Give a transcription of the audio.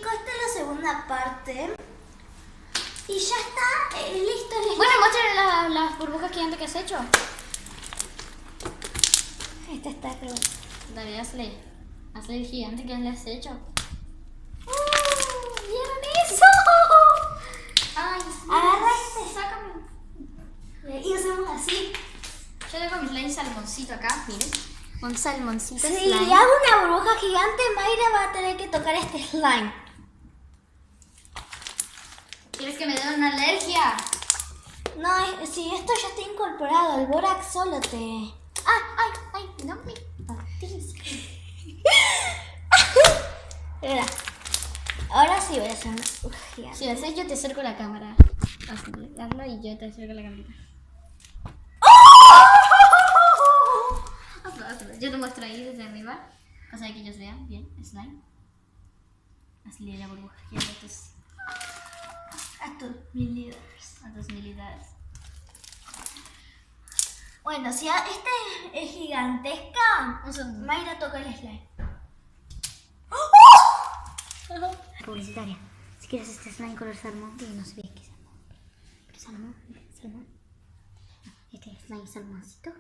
chicos, esta es la segunda parte. Y ya está, listo el slime. Bueno, muéstrame las burbujas gigantes que has hecho. Esta está creo. Dale, hazle el gigante que le has hecho. ¿Vieron eso? Ay, Agarra este. Sácame. Y hacemos así. Yo tengo mi slime salmoncito acá, miren. Un salmoncito Si slime. hago una burbuja gigante, Mayra va a tener que tocar este slime. ¿Quieres que me dé una alergia? No, si esto ya está incorporado, el borax solo te... Ay, no me pates. Mira, ahora sí voy a hacer una burbuja gigante. Si lo haces, yo te acerco la cámara. Hazlo y yo te acerco la camarita. Hazlo. Yo te muestro ahí desde arriba. O sea, que ellos vean bien slime. Hazle la burbuja gigante A tus mililitros. a tus militares. Bueno, si este es gigantesca, Un segundo. Mayra toca el slime. Publicitaria. Si quieres este slime color salmón, que no se ve que es salmón. Pero salmón. Este slime salmoncito.